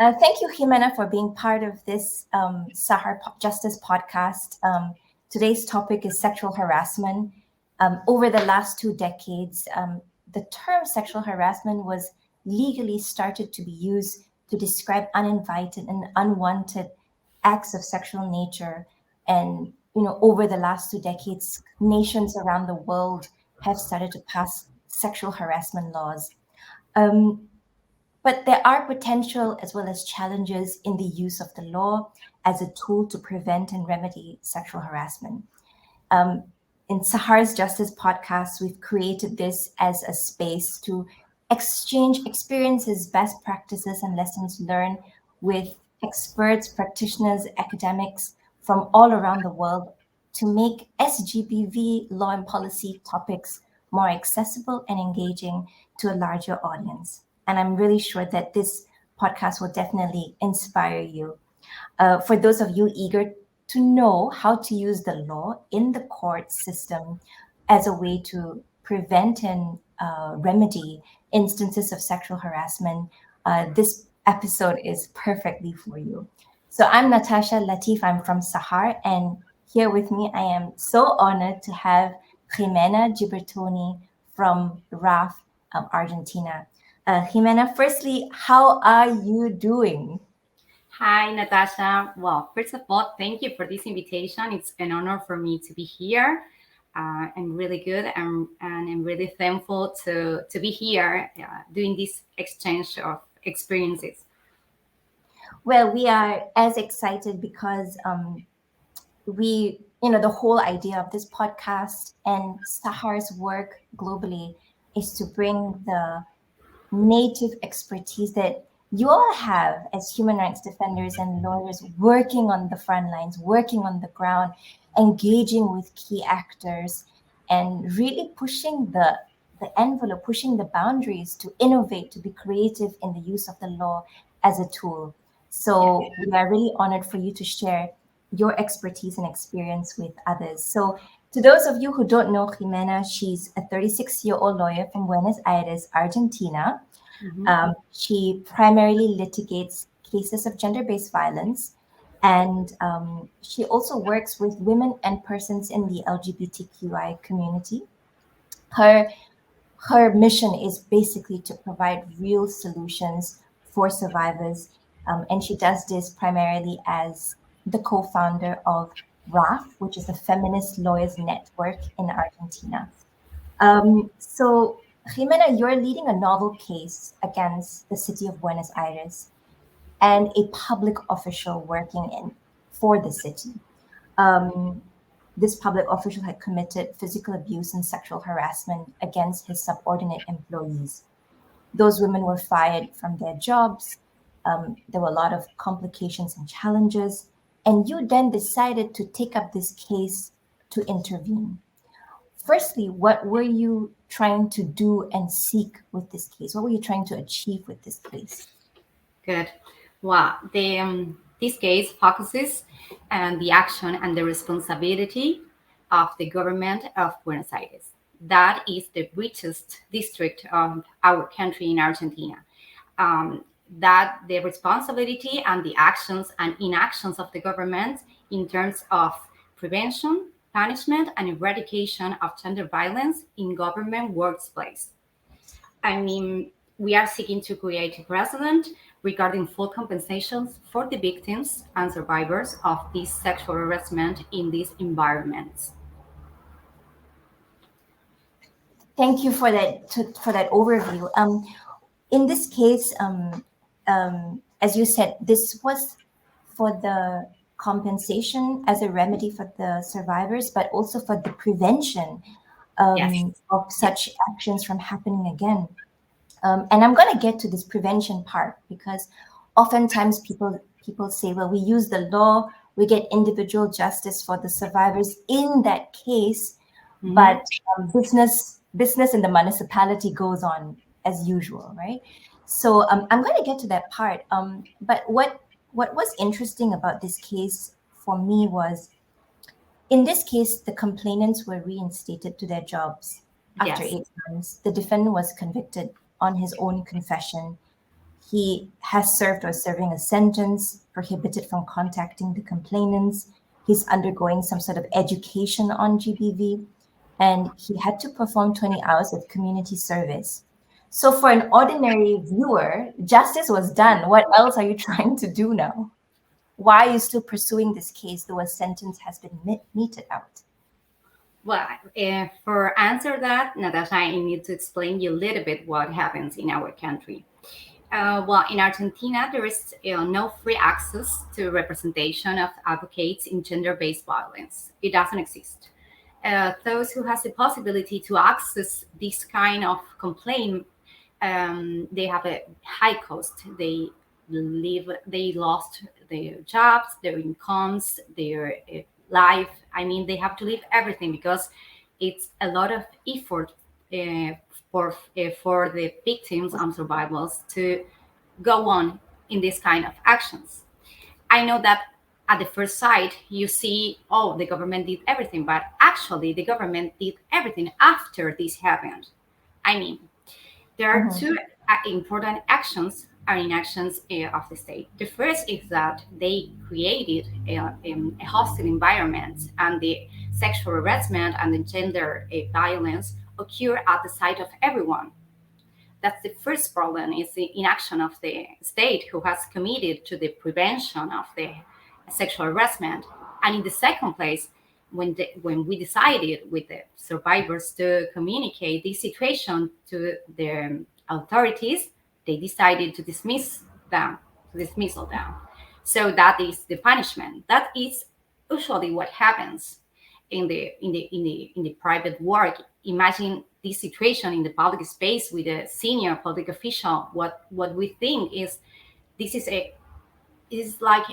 Thank you, Jimena, for being part of this Justice podcast. Today's topic is sexual harassment. Over the last 2 decades, the term sexual harassment was legally started to be used to describe uninvited and unwanted acts of sexual nature. And, over the last 2 decades, nations around the world have started to pass sexual harassment laws. Um, but there are potential as well as challenges in the use of the law as a tool to prevent and remedy sexual harassment. Um, in Sahar's Justice podcast, we've created this as a space to exchange experiences, best practices, and lessons learned with experts, practitioners, academics from all around the world to make SGBV law and policy topics more accessible and engaging to a larger audience. And I'm really sure that this podcast will definitely inspire you. For those of you eager to know how to use the law in the court system as a way to prevent and remedy instances of sexual harassment, this episode is perfectly for you. So I'm Natasha Latif, I'm from Sahar, and here with me, I am so honored to have Jimena Gibertoni from RAF, Argentina. Jimena, firstly, how are you doing? Hi, Natasha. Well, first of all, thank you for this invitation. It's an honor for me to be here. I'm really good and I'm really thankful to be here doing this exchange of experiences. Well, we are as excited because the whole idea of this podcast and Sahar's work globally is to bring the native expertise that you all have as human rights defenders and lawyers working on the front lines, working on the ground, engaging with key actors, and really pushing the envelope, pushing the boundaries to innovate, to be creative in the use of the law as a tool. So we are really honored for you to share your expertise and experience with others. So to those of you who don't know Jimena, she's a 36-year-old lawyer from Buenos Aires, Argentina. She primarily litigates cases of gender-based violence, and she also works with women and persons in the LGBTQI community. Her mission is basically to provide real solutions for survivors, and she does this primarily as the co-founder of RAF, which is the Feminist Lawyers Network in Argentina. So, Jimena, you're leading a novel case against the City of Buenos Aires and a public official working for the city. This public official had committed physical abuse and sexual harassment against his subordinate employees. Those women were fired from their jobs. There were a lot of complications and challenges. And you then decided to take up this case to intervene. Firstly, what were you trying to do and seek with this case? What were you trying to achieve with this case? Good. Well, this case focuses on the action and the responsibility of the government of Buenos Aires. That is the richest district of our country in Argentina. That the responsibility and the actions and inactions of the government in terms of prevention, punishment, and eradication of gender violence in government workplace. I mean, we are seeking to create a precedent regarding full compensations for the victims and survivors of this sexual harassment in these environments. Thank you for that overview. In this case, as you said, this was for the compensation as a remedy for the survivors, but also for the prevention of such actions from happening again. And I'm going to get to this prevention part because oftentimes people say, well, we use the law, we get individual justice for the survivors in that case, but business in the municipality goes on as usual, right? So I'm going to get to that part. But what was interesting about this case for me was, in this case, the complainants were reinstated to their jobs after 8 months. The defendant was convicted on his own confession. He has served or serving a sentence, prohibited from contacting the complainants. He's undergoing some sort of education on GBV, and he had to perform 20 hours of community service. So for an ordinary viewer, justice was done. What else are you trying to do now? Why are you still pursuing this case though a sentence has been meted out? Well, for answer that, Natasha, I need to explain you a little bit what happens in our country. Well, in Argentina, there is no free access to representation of advocates in gender-based violence. It doesn't exist. Those who has the possibility to access this kind of complaint, they have a high cost. They lost their jobs, their incomes, their life. I mean, they have to leave everything because it's a lot of effort uh, for the victims and survivors to go on in this kind of actions. I know that at the first sight you see, oh, the government did everything, but actually the government did everything after this happened. I mean, there are two important actions are inactions of the state. The first is that they created a hostile environment, and the sexual harassment and the gender violence occur at the sight of everyone. That's the first problem, is the inaction of the state who has committed to the prevention of the sexual harassment. And in the second place, when we decided with the survivors to communicate this situation to the authorities, they decided to dismissal them. So that is the punishment. That is usually what happens in the private work. Imagine this situation in the public space with a senior public official. What we think is this is like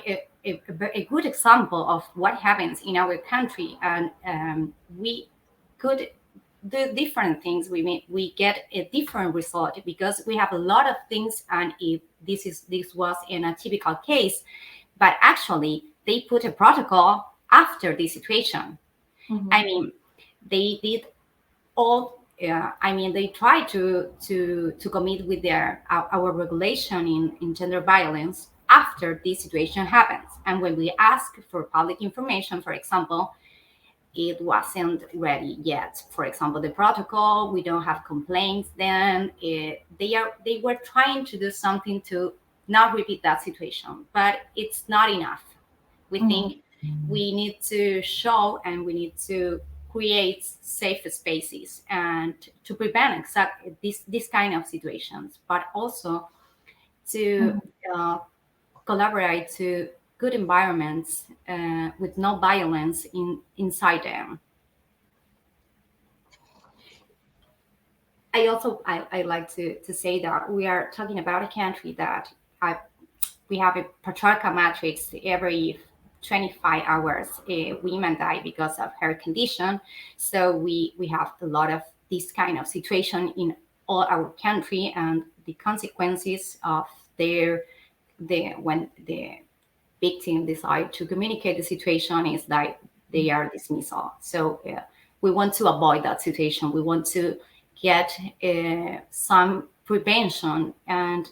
a good example of what happens in our country, and we could do different things. We get a different result because we have a lot of things, and if this was in a typical case, but actually they put a protocol after this situation. I mean, they did all. I mean, they try to commit with our regulation in gender violence after this situation happens. And when we ask for public information, for example, it wasn't ready yet. For example, the protocol, we don't have complaints. Then they were trying to do something to not repeat that situation, but it's not enough. We think we need to show and we need to create safe spaces and to prevent exactly this kind of situations, but also to collaborate to good environments with no violence inside them. I like to say that we are talking about a country that we have a patriarchal matrix. Every 25 hours women die because of her condition. So we have a lot of this kind of situation in all our country, and the consequences of when the victim decide to communicate the situation is that they are dismissal. So we want to avoid that situation. We want to get some prevention and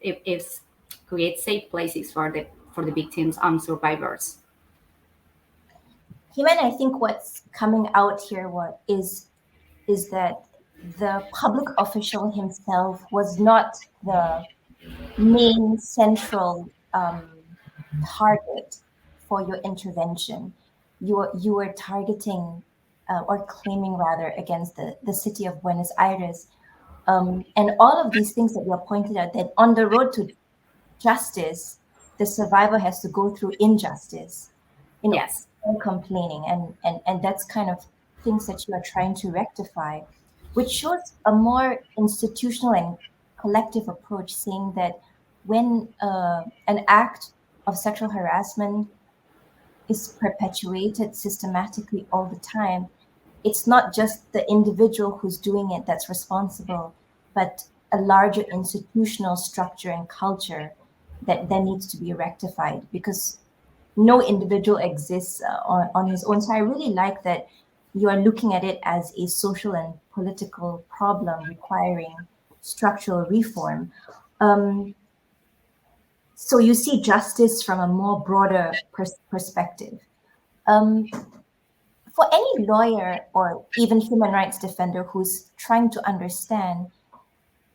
if create safe places for the victims and survivors. Jimena, I think what's coming out here is that the public official himself was not the main central target for your intervention. You were targeting or claiming rather against the city of Buenos Aires. And all of these things that you have pointed out, that on the road to justice, the survivor has to go through injustice, Yes. complaining, and that's kind of things that you are trying to rectify, which shows a more institutional and collective approach, saying that when an act of sexual harassment is perpetuated systematically all the time, it's not just the individual who's doing it that's responsible, but a larger institutional structure and culture that then needs to be rectified, because no individual exists on his own. So I really like that you are looking at it as a social and political problem requiring structural reform. So you see justice from a more broader perspective. For any lawyer or even human rights defender who's trying to understand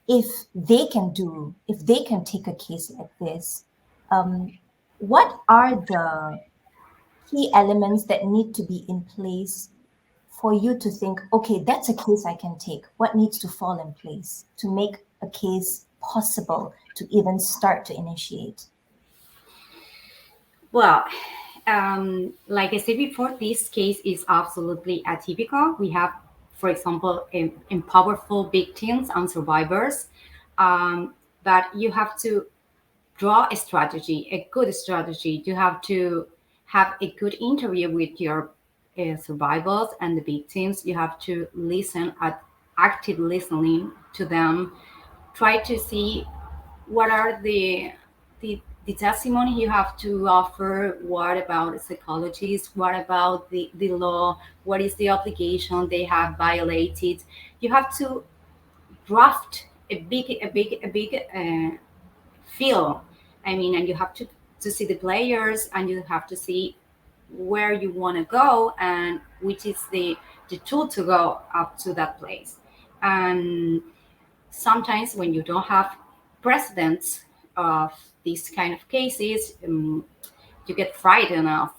if if they can take a case like this, what are the key elements that need to be in place for you to think, okay, that's a case I can take? What needs to fall in place to make a case possible to even start to initiate? Well, like I said before, this case is absolutely atypical. We have, for example, in powerful victims and survivors, but you have to draw a strategy, a good strategy. You have to have a good interview with your survivors and the victims. You have to listen, at active listening to them. Try to see what are the testimony you have to offer. What about psychologists? What about the law? What is the obligation they have violated? You have to draft a big film. I mean, and you have to see the players, and you have to see where you want to go and which is the tool to go up to that place. And sometimes when you don't have precedents of these kind of cases, you get frightened of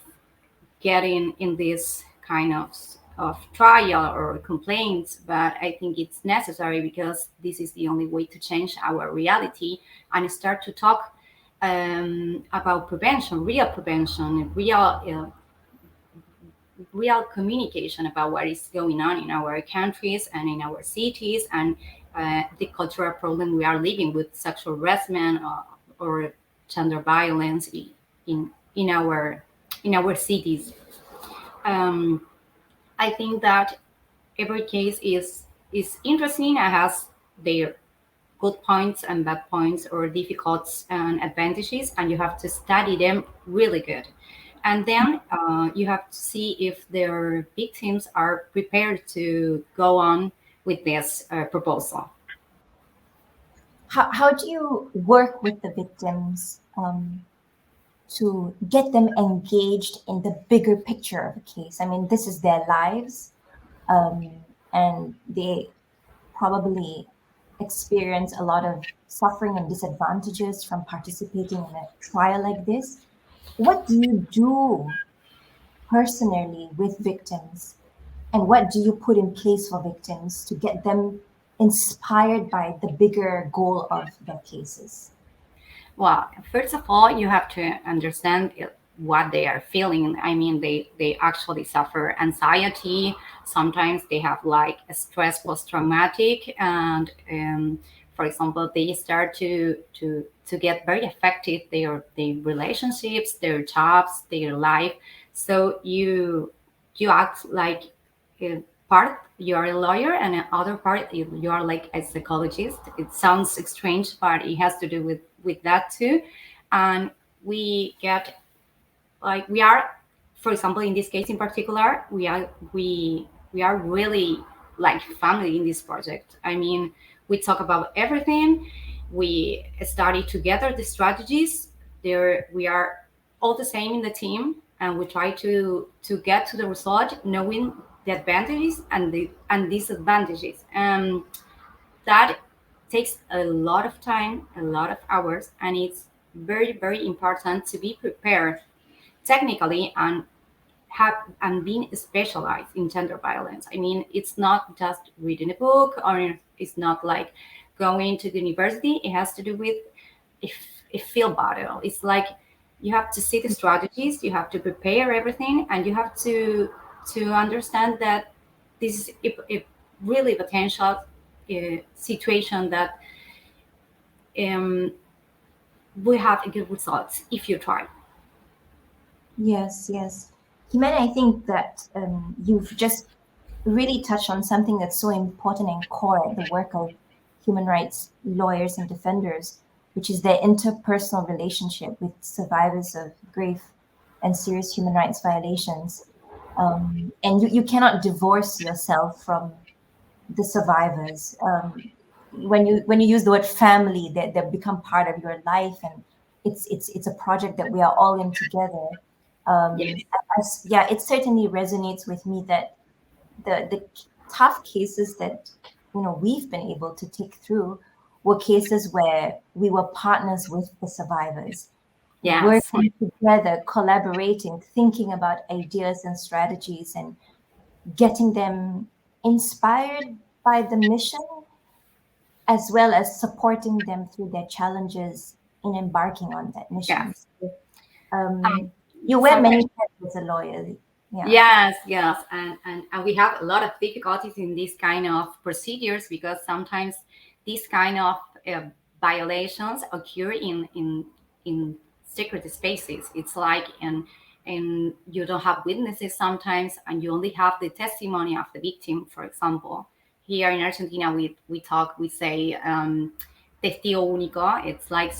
getting in this kind of trial or complaints. But I think it's necessary because this is the only way to change our reality and start to talk about prevention, real communication about what is going on in our countries and in our cities, and the cultural problem we are living with sexual harassment or gender violence in our cities. Um, I think that every case is interesting and has their good points and bad points, or difficulties and advantages, and you have to study them really good. And then you have to see if their victims are prepared to go on with this proposal. How do you work with the victims to get them engaged in the bigger picture of a case? I mean, this is their lives, and they probably experience a lot of suffering and disadvantages from participating in a trial like this. What do you do personally with victims, and what do you put in place for victims to get them inspired by the bigger goal of their cases? Well, first of all, you have to understand what they are feeling. I mean, they actually suffer anxiety. Sometimes they have like a stress post-traumatic, and for example, they start to get very affected their relationships, their jobs, their life. So you act like part you are a lawyer, and another part you are like a psychologist. It sounds strange, but it has to do with that too. And we get like we are, for example, in this case in particular, we are really like family in this project. I mean, we talk about everything. We study together the strategies. There we are all the same in the team, and we try to get to the result knowing the advantages and disadvantages. That takes a lot of time, a lot of hours, and it's very, very important to be prepared technically and being specialized in gender violence. I mean, it's not just reading a book, or it's not like going to the university. It has to do with a, a field battle. It's like you have to see the strategies, you have to prepare everything, and you have to understand that this is a really potential situation that um, will have good results if you try. Yes, yes. Jimena, I think that you've just really touched on something that's so important and core at the work of human rights lawyers and defenders, which is their interpersonal relationship with survivors of grave and serious human rights violations. And you cannot divorce yourself from the survivors. When you use the word family, they become part of your life, and it's a project that we are all in together. Yes. It certainly resonates with me that the tough cases that we've been able to take through were cases where we were partners with the survivors, Yes. working together, collaborating, thinking about ideas and strategies, and getting them inspired by the mission, as well as supporting them through their challenges in embarking on that mission. Yes. So, Um, you wear sometimes many hats as a lawyer. Yeah. Yes, yes, and we have a lot of difficulties in these kind of procedures because sometimes these kind of violations occur in secret spaces. It's like and you don't have witnesses sometimes, and you only have the testimony of the victim. For example, here in Argentina, we say testigo único. It's like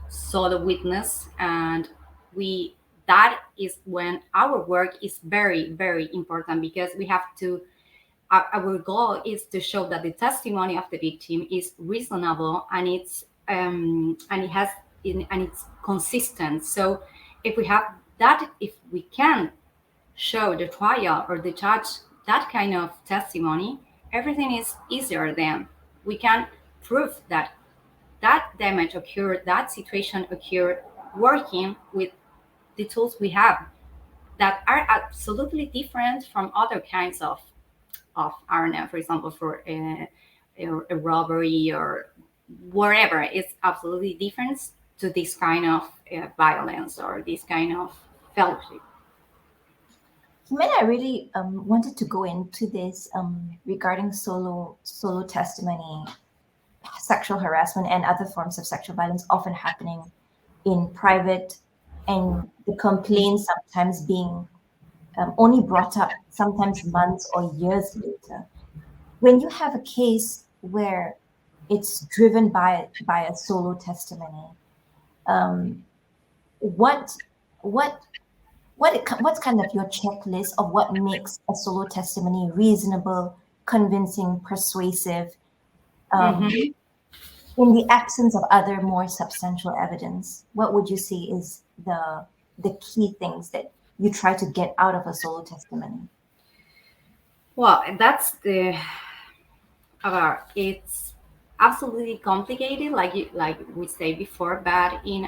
solo witness, and we that is when our work is very, very important because we have to our goal is to show that the testimony of the victim is reasonable and it's consistent. So if we have that, if we can show the trial or the judge that kind of testimony, everything is easier. Then we can prove that that damage occurred, that situation occurred, working with the tools we have that are absolutely different from other kinds of I don't know, for example, for a robbery or whatever. It's absolutely different to this kind of violence or this kind of fellowship. Jimena, I really wanted to go into this regarding solo testimony, sexual harassment, and other forms of sexual violence often happening in private, and the complaints sometimes being only brought up sometimes months or years later. When you have a case where it's driven by a solo testimony, what what what's kind of your checklist of what makes a solo testimony reasonable, convincing, persuasive, um, Mhm. in the absence of other more substantial evidence? What would you say is the key things that you try to get out of a solo testimony? Well, that's the it's absolutely complicated, like we said before. But in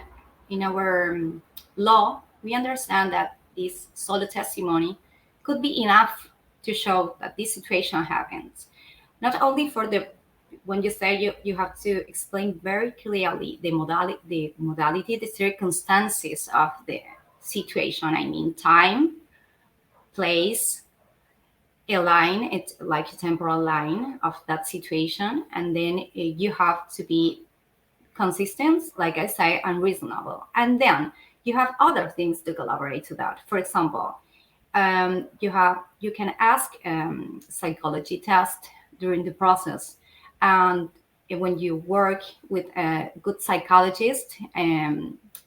our law, we understand that this solo testimony could be enough to show that this situation happens. Not only for the when you say you have to explain very clearly the modality, the circumstances of the situation. I mean, time, place, a line, it's like a temporal line of that situation, and then you have to be consistent, like I say, and reasonable. And then you have other things to collaborate to that. For example, you can ask psychology test during the process, and when you work with a good psychologist,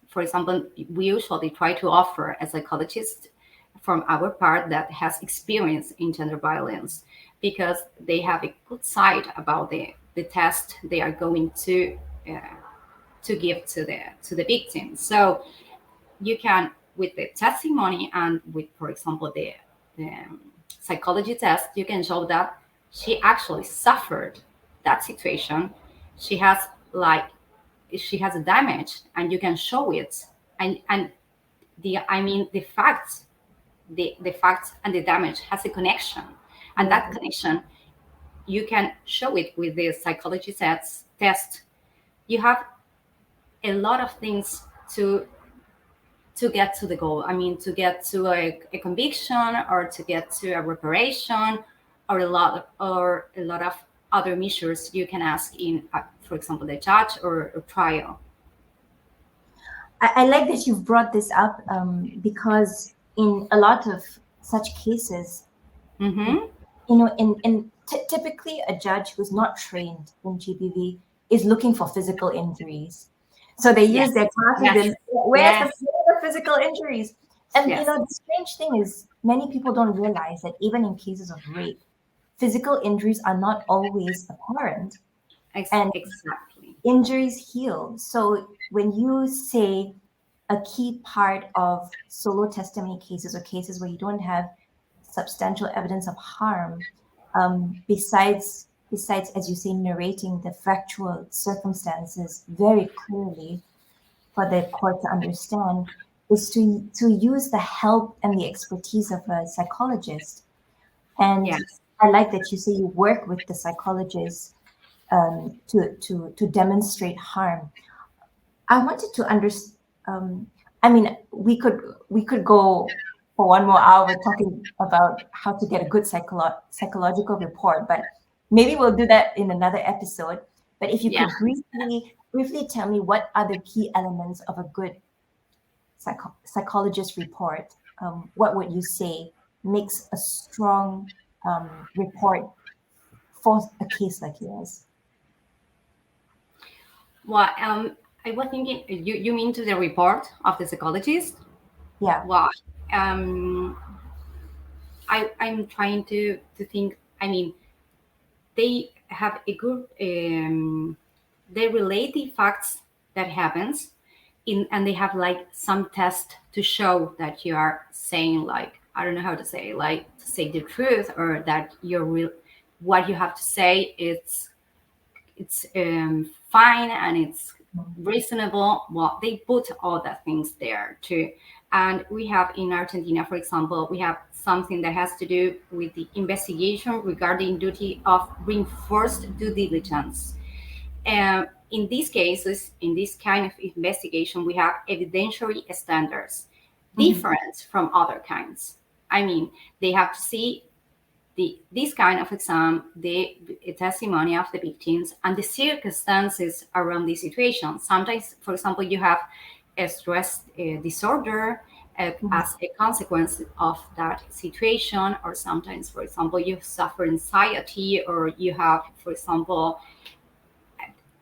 for example, we usually try to offer a psychologist from our part that has experience in gender violence because they have a good side about the test they are going uh, to give to the victim. So you can, with the testimony and with, for example, the psychology test, you can show that she actually suffered that situation. She has like she has a damage, and you can show it. And the facts and the damage has a connection, and Yeah. that connection you can show it with the psychology test. You have a lot of things to get to the goal. I mean, to get to a conviction or to get to a reparation or a lot of other measures you can ask in, for example, the judge or a trial. I like that you've brought this up because in a lot of such cases, Mm-hmm. typically a judge who's not trained in GBV is looking for physical injuries. So they use Yes. their classes Yes. and where's Yes. the physical injuries? And Yes. the strange thing is many people don't realize that even in cases of rape, physical injuries are not always apparent and Exactly. injuries heal. So when you say a key part of solo testimony cases or cases where you don't have substantial evidence of harm, besides, as you say, narrating the factual circumstances very clearly for the court to understand, is to use the help and the expertise of a psychologist. And Yes. I like that you say you work with the psychologist to demonstrate harm. I wanted to understand. I mean, we could go for one more hour talking about how to get a good psychological report, but maybe we'll do that in another episode. But if you Yeah. could briefly tell me what are the key elements of a good psychologist report, what would you say makes a strong report for a case like yours? Well, I was thinking, you mean to the report of the psychologist? Yeah. Well, um, I'm trying to think. I mean, they have a good, they relate the facts that happens and they have like some test to show that you are saying, like, I don't know how to say, like, to say the truth, or that you're real, what you have to say, it's fine and it's reasonable. Well, they put all the things there too. And we have in Argentina, for example, we have something that has to do with the investigation regarding duty of reinforced due diligence. In these cases, in this kind of investigation, we have evidentiary standards Mhm. different from other kinds. I mean, they have to see this kind of exam, the testimony of the victims and the circumstances around the situation. Sometimes, for example, you have a stress disorder Mhm. as a consequence of that situation, or sometimes, for example, you suffer anxiety, or you have, for example,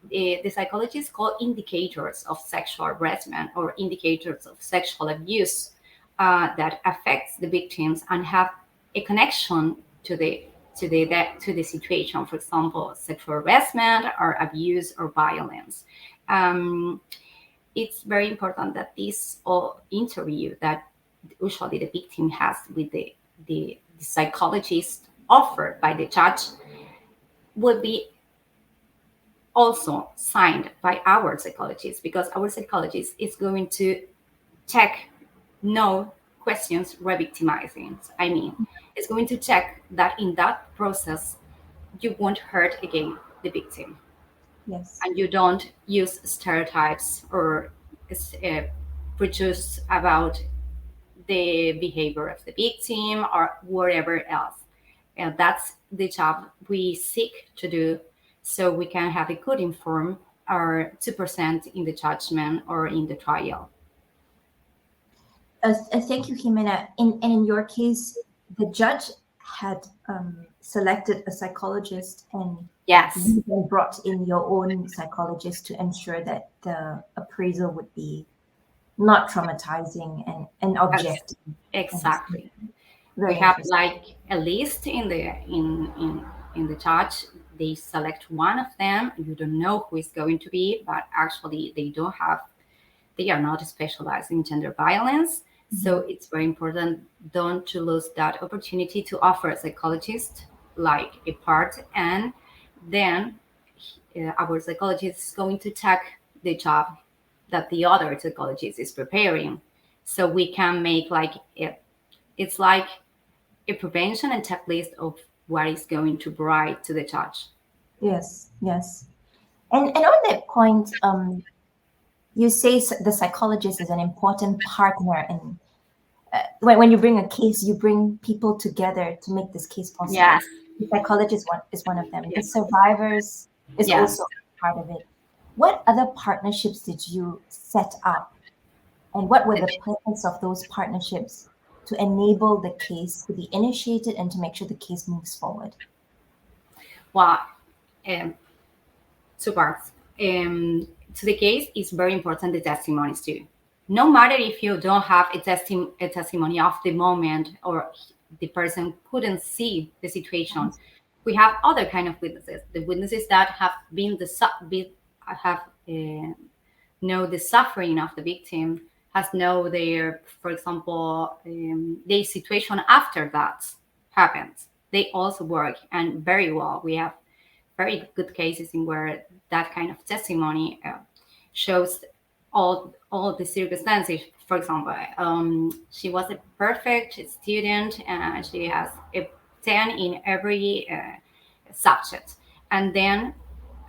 the psychologists call indicators of sexual harassment or indicators of sexual abuse that affects the victims and have a connection to the situation. For example, sexual harassment or abuse or violence. Um, it's very important that this interview that usually the victim has with the psychologist offered by the judge would be also signed by our psychologist, because our psychologist is going to check no questions re-victimizing. I mean, it's going to check that in that process you won't hurt again the victim, Yes. and you don't use stereotypes or uh, prejudice about the behavior of the victim or whatever else. And that's the job we seek to do, so we can have a good informed or to present in the judgment or in the trial. Thank you, Jimena. In your case, the judge had selected a psychologist, and Yes, you then brought in your own psychologist to ensure that the appraisal would be not traumatizing and ex- objective. And exactly. We very have interesting. like a list in the judge. They select one of them. You don't know who is going to be, but actually they are not specialized in gender violence. So Mhm. it's very important don't to lose that opportunity to offer a psychologist like a part, and then our psychologist is going to check the job that the other psychologist is preparing, so we can make like it's like a prevention and checklist of what is going to write to the judge. Yes, yes. And on that point, you say the psychologist is an important partner, and when you bring a case, you bring people together to make this case possible. Yes. The psychologist is one of them. The Yes. survivors is Yes. also part of it. What other partnerships did you set up, and what were the purpose of those partnerships to enable the case to be initiated and to make sure the case moves forward? Well, um, two parts. To the case, it's very important the testimonies too. No matter if you don't have a testimony of the moment, or the person couldn't see the situation, we have other kind of witnesses. The witnesses that have have know the suffering of the victim, has know their, for example, their situation after that happens. They also work and very well. We have very good cases in where that kind of testimony shows all the circumstances. For example, she was a perfect student and she has a 10 in every subject, and then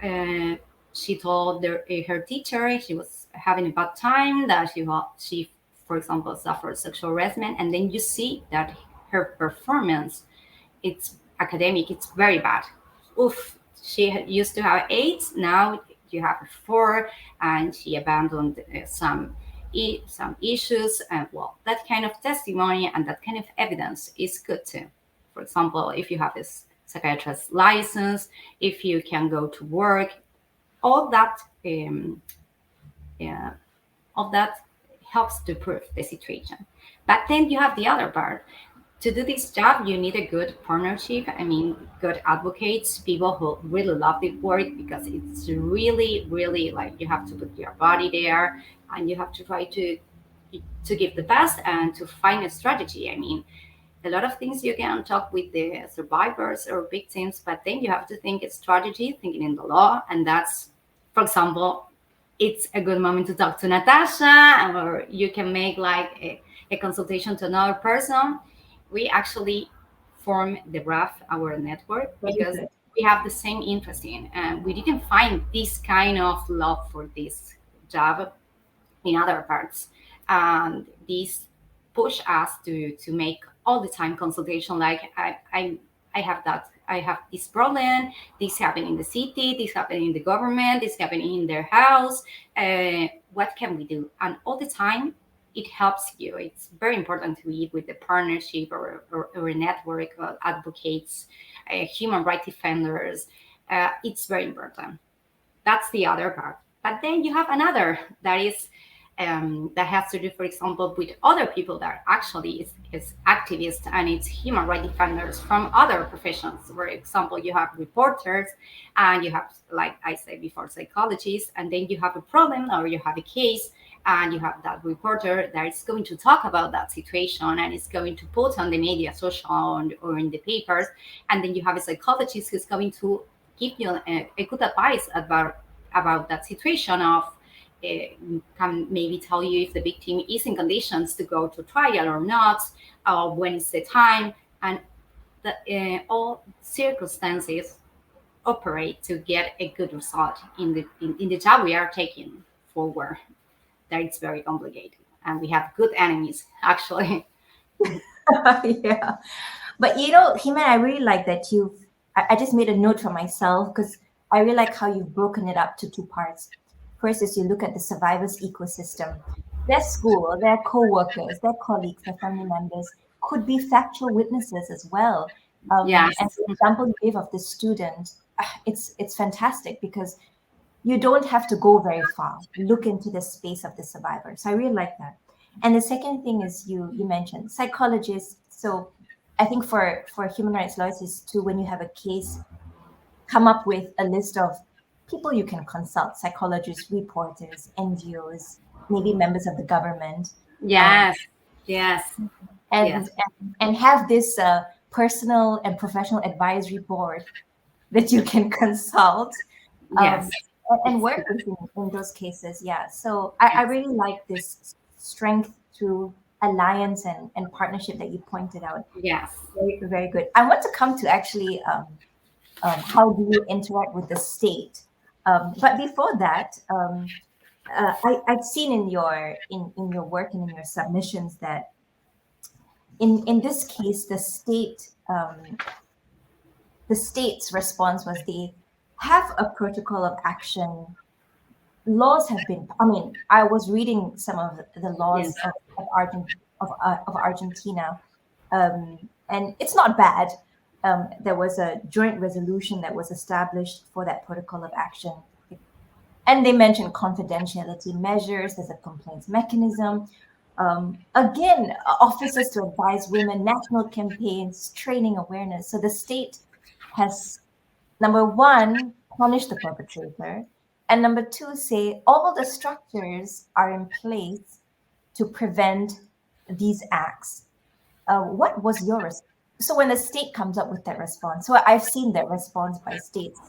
uh, she told her teacher she was having a bad time, that she, for example, suffered sexual harassment, and then you see that her performance, it's academic, it's very bad. Oof, she used to have 8, now you have 4, and she abandoned some issues, and well, that kind of testimony and that kind of evidence is good too. For example, if you have this psychiatrist license, if you can go to work, all that yeah, all that helps to prove the situation. But then you have the other part. To do this job, you need a good partnership. I mean, good advocates, people who really love the work, because it's really, really like you have to put your body there and you have to try to give the best and to find a strategy. I mean, a lot of things you can talk with the survivors or victims, but then you have to think a strategy, thinking in the law, and that's, for example, it's a good moment to talk to Natasha, or you can make like a consultation to another person. We actually form the RAF, our network, Very because good. we have the same interest in, and we didn't find this kind of love for this job in other parts. And this push us to make all the time consultation. Like I have that. I have this problem. This happened in the city. This happened in the government. This happened in their house. What can we do? And all the time, it helps you. It's very important to be with the partnership or a network of advocates, human rights defenders. It's very important. That's the other part. But then you have another that is that has to do, for example, with other people that actually is activists and it's human rights defenders from other professions. For example, you have reporters and you have, like I said before, psychologists, and then you have a problem or you have a case and you have that reporter that is going to talk about that situation and is going to put on the media, social, or in the papers. And then you have a psychologist who's going to give you a good advice about that situation of can maybe tell you if the victim is in conditions to go to trial or not, when is the time, and all circumstances operate to get a good result in the job we are taking forward. That it's very complicated, and we have good enemies actually. Yeah. But you know, Himan, I really like that I just made a note for myself because I really like how you've broken it up to two parts. First is you look at the survivors ecosystem. Their school, their co-workers, their colleagues, their family members could be factual witnesses as well. Yes, And the example you gave of the student, it's fantastic because you don't have to go very far. Look into the space of the survivor. So I really like that. And the second thing is you mentioned psychologists. So I think for human rights lawyers is to, when you have a case, come up with a list of people you can consult: psychologists, reporters, NGOs, maybe members of the government, um, yes, yes, yes, and have this personal and professional advisory board that you can consult, yes. um, and It's work with in those cases. Yeah. So I yes, really like this strength through alliance and partnership that you pointed out. yes, Very, very good. I want to come to actually how do you interact with the state? But before that, I've seen in your work and in your submissions that in this case, the state's response was they have a protocol of action. Laws have been, I mean, I was reading some of the yes, laws of Argentina, and it's not bad. There was a joint resolution that was established for that protocol of action, and they mentioned confidentiality measures. There's a complaints mechanism. Again, officers to advise women, national campaigns, training awareness. So the state has, number one, punish the perpetrator, and number two, say all the structures are in place to prevent these acts. What was your response? So when the state comes up with that response, so I've seen that response by states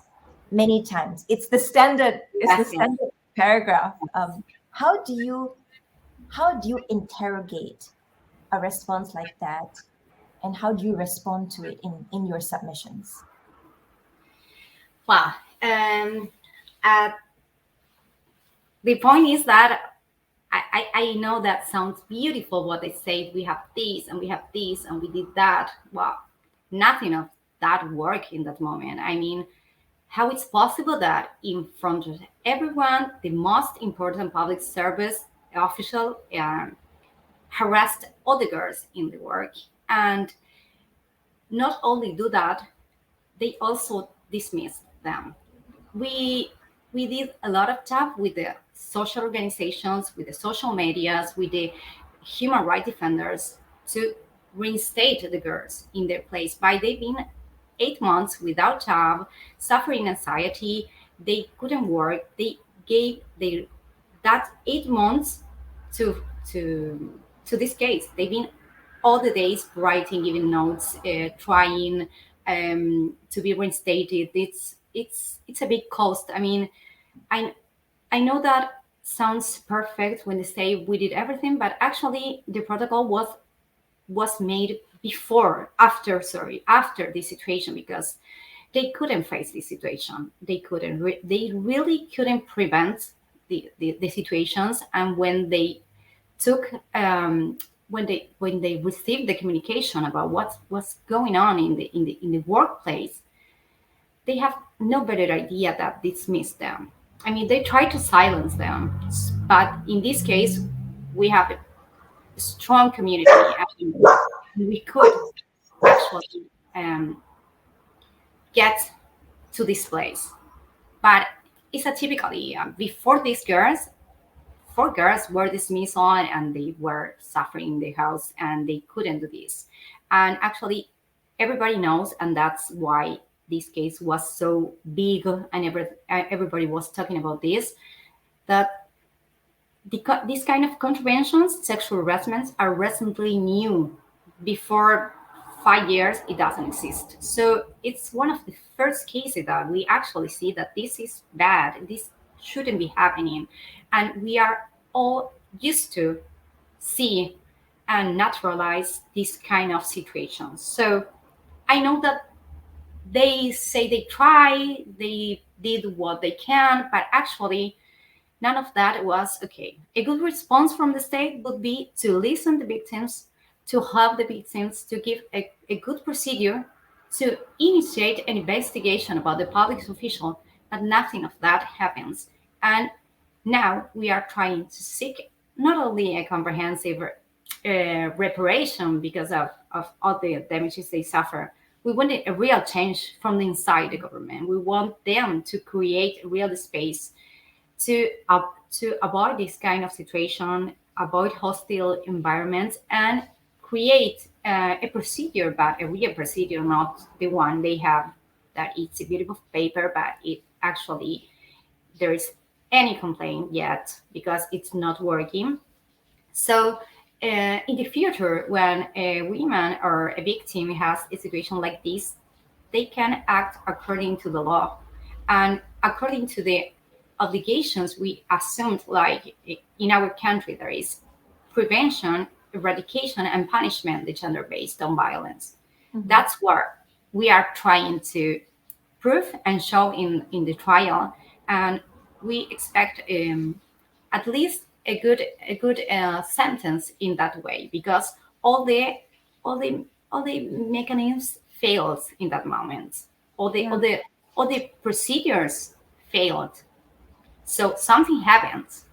many times. It's the standard. It's the Yes, yes. standard paragraph. How do you interrogate a response like that, and how do you respond to it in your submissions? Wow. Uh, the point is that I know that sounds beautiful what they say. We have this and we have this and we did that. Well, nothing of that worked in that moment. I mean, how it's possible that in front of everyone, the most important public service official harassed all the girls in the work, and not only do that, they also dismissed them. We did a lot of stuff with the social organizations, with the social medias, with the human rights defenders to reinstate the girls in their place. By they being 8 months without job, suffering anxiety, they couldn't work. They gave their that 8 months to to this case. They've been all the days writing, giving notes, trying to be reinstated. It's a big cost. I mean, I I know that sounds perfect when they say we did everything, but actually the protocol was made after this situation, because they couldn't face this situation. They really couldn't prevent the situations. And when they took when they received the communication about what's going on in the workplace, they have no better idea that dismiss them. I mean, they try to silence them, but in this case, we have a strong community, and we could actually get to this place. But it's a typically before these girls, 4 girls were dismissed on, and they were suffering in the house, and they couldn't do this. And actually, everybody knows, and that's why this case was so big, and everybody was talking about this, that these kind of contraventions, sexual harassments, are recently new. Before 5 years, it doesn't exist. So it's one of the first cases that we actually see that this is bad. This shouldn't be happening, and we are all used to see and naturalize this kind of situations. So I know that they say they try, they did what they can, but actually none of that was okay. A good response from the state would be to listen to victims, to help the victims, to give a good procedure, to initiate an investigation about the public official, but nothing of that happens. And now we are trying to seek not only a comprehensive reparation because of all the damages they suffer. We want a real change from the inside the government. We want them to create a real space to avoid this kind of situation, avoid hostile environments, and create a procedure, but a real procedure, not the one they have that it's a beautiful paper, but it actually there is any complaint yet because it's not working. So in the future, when a woman or a victim has a situation like this, they can act according to the law and according to the obligations we assumed, like in our country there is prevention, eradication, and punishment, the gender-based on violence. That's what we are trying to prove and show in the trial, and we expect at least a good sentence in that way, because all the mechanisms fails in that moment. All the procedures failed. So something happens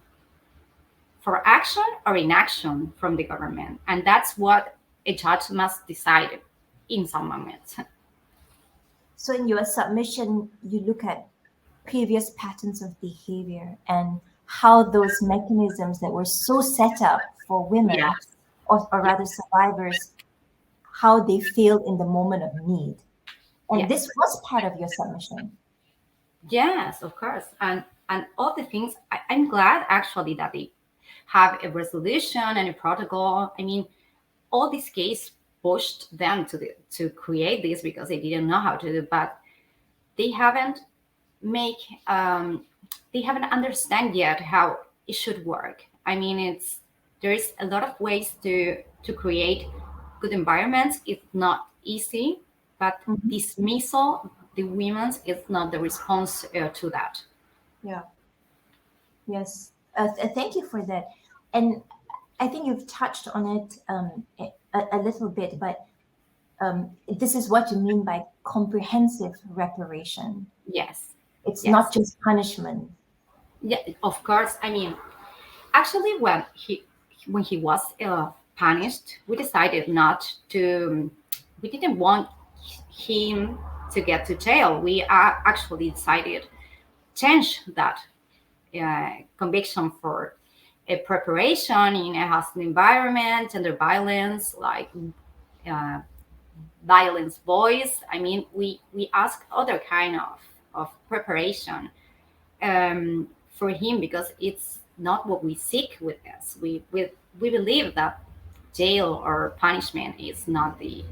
for action or inaction from the government, and that's what a judge must decide in some moments. So in your submission, you look at previous patterns of behavior and how those mechanisms that were so set up for women, Yes. or rather survivors, how they failed in the moment of need. And Yes. this was part of your submission. Yes, of course. And all the things, I'm glad actually that they have a resolution and a protocol. I mean, all these cases pushed them to create this because they didn't know how to do, but they haven't make they haven't understand yet how it should work. I mean, there's a lot of ways to create good environments. It's not easy, but dismissal the women's is not the response to that. Yeah. Yes. Thank you for that. And I think you've touched on it a little bit, but this is what you mean by comprehensive reparation. Yes. It's not Yes. just punishment. Yeah, of course. I mean, actually, when he was punished, we decided not to. We didn't want him to get to jail. We actually decided change that conviction for a preparation in a hostile environment, gender violence, like uh, violence boys. I mean, we ask other kind of preparation for him because it's not what we seek with this. We believe that jail or punishment is not the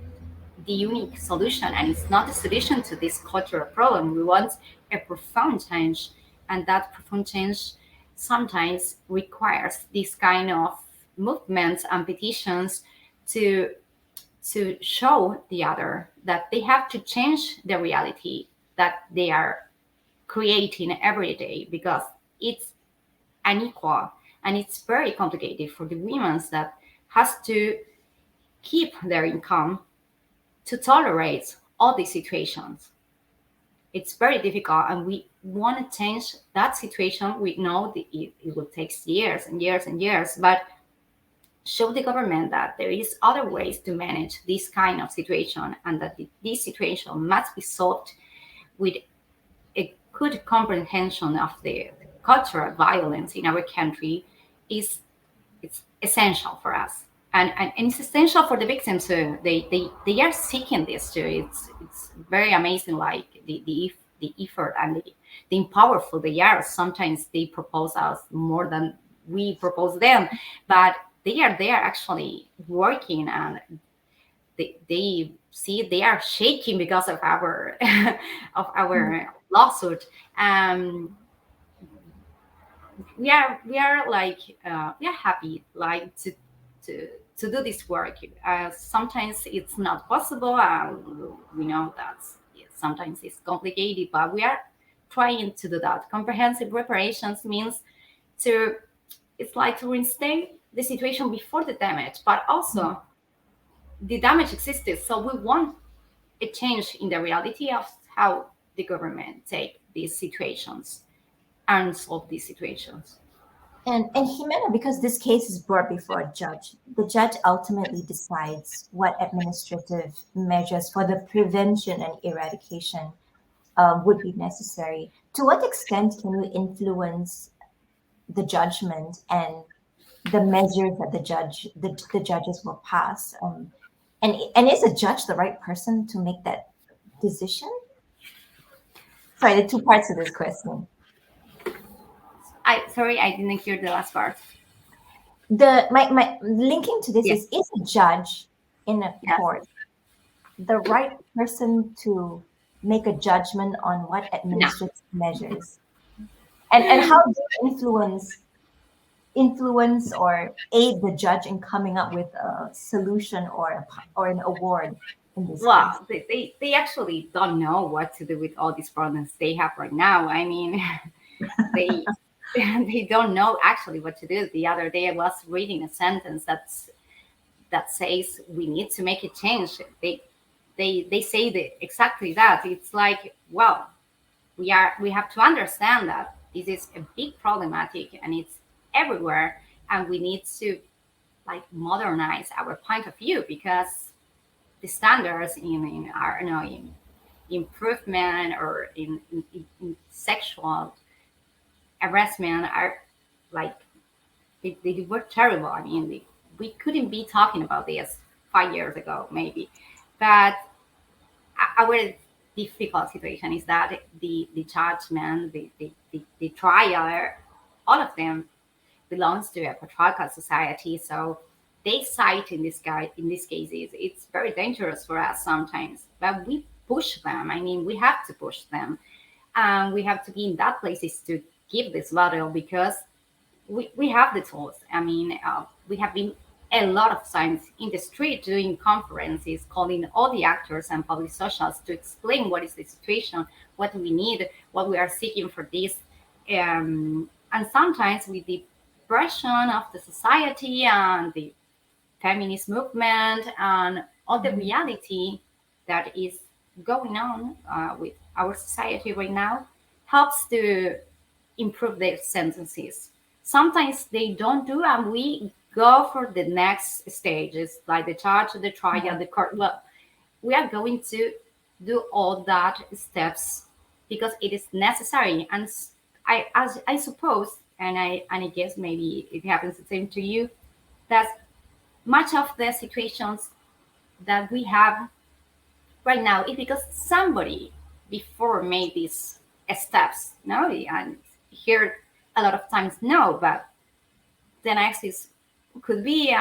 unique solution, and it's not the solution to this cultural problem. We want a profound change, and that profound change sometimes requires this kind of movements and petitions to show the other that they have to change the reality that they are creating every day, because it's unequal and it's very complicated for the women that has to keep their income to tolerate all these situations. It's very difficult, and we want to change that situation. We know that it will take years and years and years, but show the government that there is other ways to manage this kind of situation, and that this situation must be solved with a good comprehension of the cultural violence in our country. It's essential for us, and it's essential for the victims too. They are seeking this too. It's very amazing, like the effort and the powerful they are. Sometimes they propose us more than we propose them, but they are there actually working, and they see they are shaking because of our of our lawsuit. We are like we are happy like to to do this work. Sometimes it's not possible. We know that sometimes it's complicated, but we are trying to do that. Comprehensive reparations means to it's like to reinstate the situation before the damage, but also the damage existed. So we want a change in the reality of how the government take these situations and solve these situations. And Jimena, because this case is brought before a judge, the judge ultimately decides what administrative measures for the prevention and eradication would be necessary. To what extent can you influence the judgment and the measures that the judges will pass? And is a judge the right person to make that decision? Sorry, the two parts of this question. I didn't hear the last part. My linking to this Yes. is a judge in a Yes. court the right person to make a judgment on what No. administrative measures, and how do you influence or aid the judge in coming up with a solution or an award in this case? Well, they actually don't know what to do with all these problems they have right now. I mean, they they don't know actually what to do. The other day I was reading a sentence that says we need to make a change. They say exactly that. It's like, well, we have to understand that this is a big problematic and it's everywhere, and we need to like modernize our point of view, because the standards in our in improvement or in sexual harassment are like they were terrible. I mean, we couldn't be talking about this 5 years ago, maybe. But our difficult situation is that the judgment, the trial, all of them belongs to a patriarchal society. So they cite in these cases, it's very dangerous for us sometimes, but we push them. I mean, we have to push them, and we have to be in that places to give this battle because we have the tools. I mean, we have been a lot of times in the street doing conferences, calling all the actors and public socials to explain what is the situation, what we need, what we are seeking for this. And sometimes with the pressure of the society and the feminist movement and all the reality that is going on with our society right now helps to improve their sentences. Sometimes they don't do, and we go for the next stages, like the charge, the trial, the court. Well, we are going to do all that steps because it is necessary. And I suppose, and I guess maybe it happens the same to you, that much of the situations that we have right now is because somebody before made these steps. No, and here a lot of times no, but the next is could be,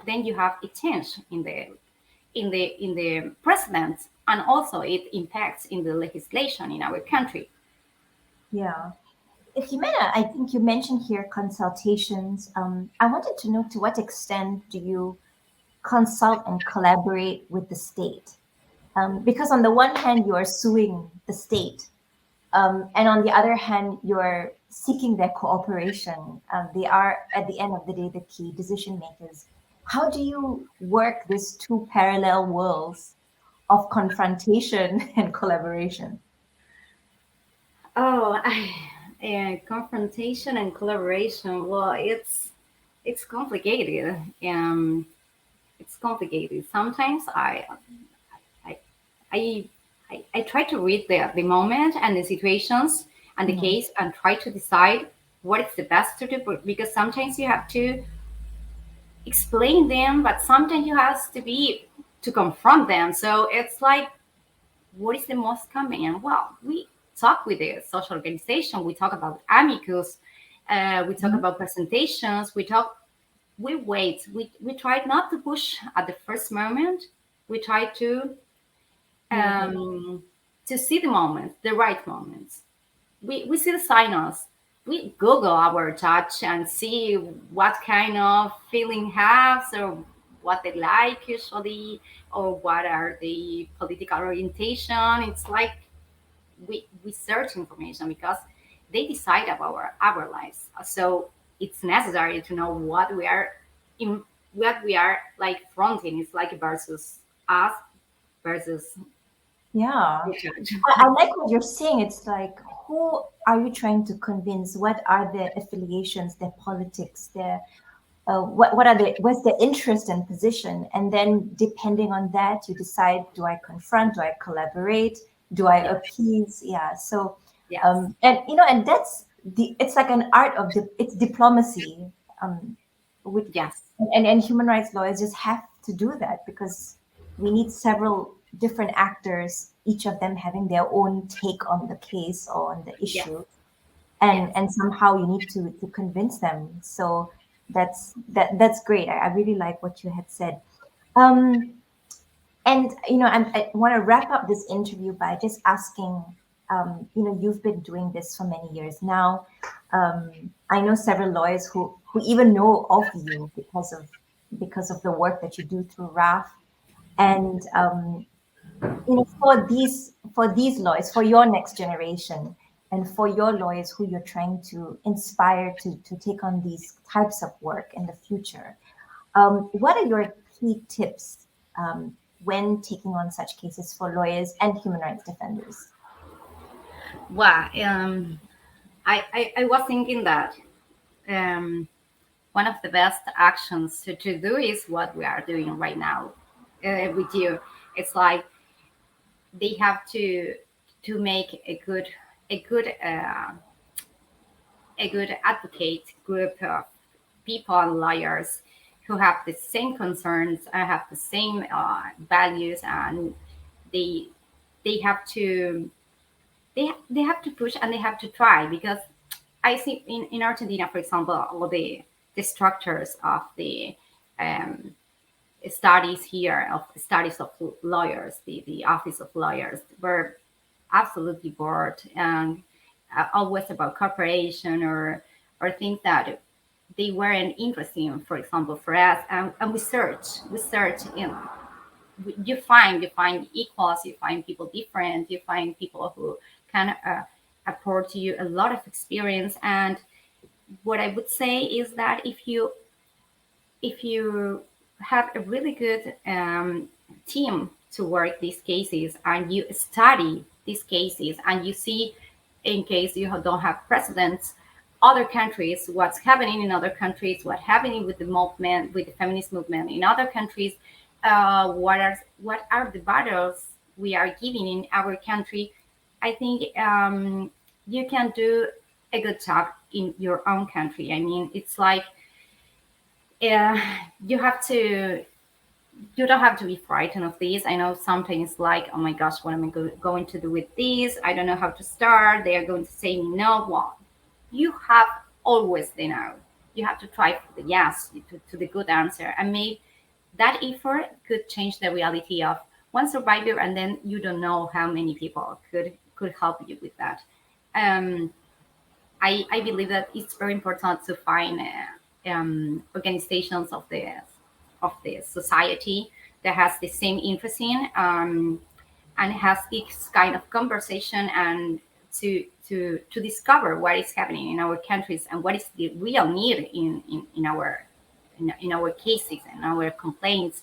then you have a change in the precedent, and also it impacts in the legislation in our country. Yeah. Jimena, I think you mentioned here consultations. I wanted to know, to what extent do you consult and collaborate with the state? Because on the one hand, you are suing the state, and on the other hand, you're seeking their cooperation. They are, at the end of the day, the key decision makers. How do you work these two parallel worlds of confrontation and collaboration? Oh, confrontation and collaboration. Well, it's complicated. It's complicated. Sometimes I I I try to read the moment and the situations and the case and try to decide what is the best to do, because sometimes you have to explain them, but sometimes you have to be to confront them. So it's like, what is the most convenient? Well, we talk with the social organization, we talk about amicus, we talk about presentations, we wait, we try not to push at the first moment. We try to see the moments, the right moments. We see the signals. We Google our judge and see what kind of feeling has, or what they like usually, or what are the political orientation. It's like we search information because they decide about our lives. So it's necessary to know what we are in, what we are like fronting. It's like versus us versus Yeah. the judge. I like what you're saying. It's like, who are you trying to convince? What are their affiliations, their politics, their what are the what's their interest and position? And then depending on that, you decide: do I confront? Do I collaborate? Do I Yes. appease? Yeah. So, Yes. and and that's it's like an art of it's diplomacy. With Yes. and human rights lawyers just have to do that because we need several different actors, each of them having their own take on the case or on the Yes. issue, Yes. and somehow you need to convince them. So that's great. I really like what you had said. Um, and I want to wrap up this interview by just asking, you've been doing this for many years now. I know several lawyers who even know of you because of the work that you do through RAF. And for these lawyers, for your next generation, and for your lawyers who you're trying to inspire to take on these types of work in the future, what are your key tips when taking on such cases for lawyers and human rights defenders? Well, I was thinking that one of the best actions to do is what we are doing right now with you. It's like they have to make a good advocate group of people, lawyers who have the same concerns, have the same values, and they they have to they have to push and they have to try, because I see in Argentina, for example, all the structures of the um, studies here of studies of lawyers, the office of lawyers were absolutely bored and always about corporation or things that they weren't interesting, for example, for us. And we search in you find equals, you find people different, you find people who can afford to you a lot of experience. And what I would say is that if you have a really good team to work these cases and you study these cases and you see, in case you don't have precedents, other countries, what's happening in other countries, what's happening with the movement, with the feminist movement in other countries, what are the battles we are giving in our country. I think you can do a good job in your own country. I mean, it's like uh, you have to you don't have to be frightened of these. I know sometimes like, oh my gosh, what am I going to do with this? I don't know how to start. They are going to say no. Well, you have always the no. You have to try for the yes, to the good answer. And maybe that effort could change the reality of one survivor, and then you don't know how many people could help you with that. Um, I believe that it's very important to find organizations of the society that has the same interest in and has this kind of conversation and to discover what is happening in our countries and what is the real need in our cases and our complaints,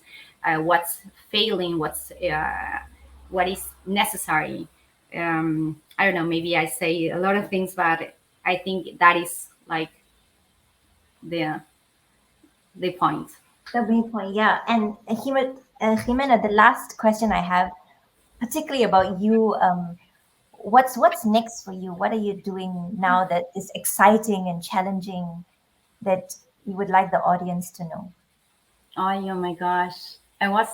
what's failing, what is necessary. I don't know, maybe I say a lot of things, but I think that is like the the point. The main point, yeah. And Jimena, the last question I have, particularly about you, what's next for you? What are you doing now that is exciting and challenging that you would like the audience to know? Oh my gosh. I was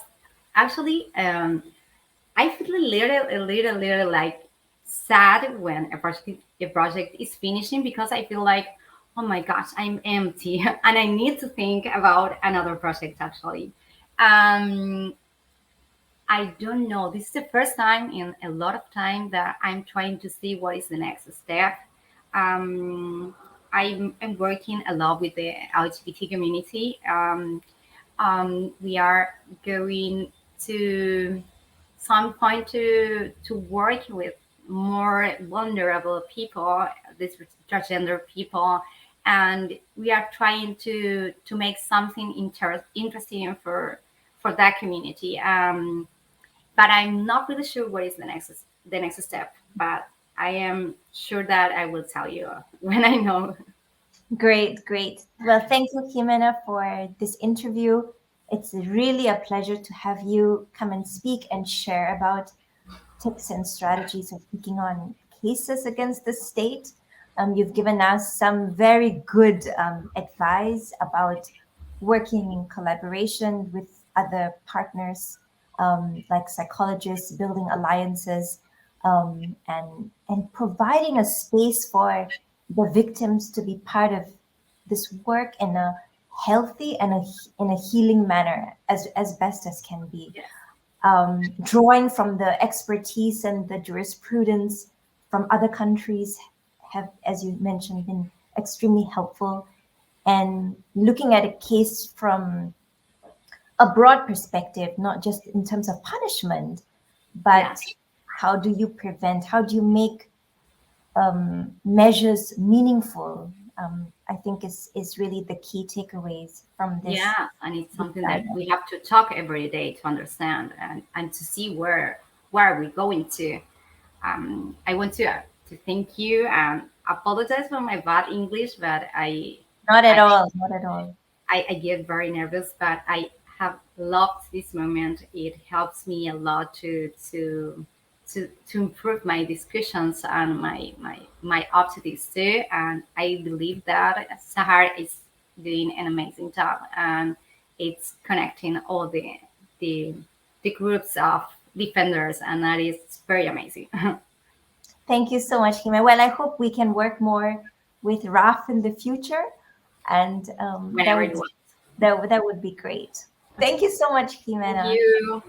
actually I feel a little like sad when a project is finishing, because I feel like, oh my gosh, I'm empty and I need to think about another project actually. Um, I don't know. This is the first time in a lot of time that I'm trying to see what is the next step. I'm working a lot with the LGBT community. We are going to some point to work with more vulnerable people, these transgender people, and we are trying to make something interesting for that community. But I'm not really sure what is the next step. But I am sure that I will tell you when I know. Great, great. Well, thank you, Jimena, for this interview. It's really a pleasure to have you come and speak and share about tips and strategies of taking on cases against the state. You've given us some very good advice about working in collaboration with other partners, like psychologists, building alliances, and providing a space for the victims to be part of this work in a healthy and in a healing manner as best as can be, Yes. drawing from the expertise and the jurisprudence from other countries have, as you mentioned, been extremely helpful. And looking at a case from a broad perspective, not just in terms of punishment, but Yes. how do you prevent, how do you make measures meaningful? I think is really the key takeaways from Yeah, and it's this something that dialogue. we have to talk every day to understand and to see where are we going to. I want to thank you and apologize for my bad English, but Not at I all, not at all. I get very nervous, but I have loved this moment. It helps me a lot to improve my discussions and my objectives too. And I believe that Sahar is doing an amazing job, and it's connecting all the the groups of defenders, and that is very amazing. Thank you so much, Hima. Well, I hope we can work more with Raf in the future, and Whenever you want. that would be great. Thank you so much, Thank Jimena. you.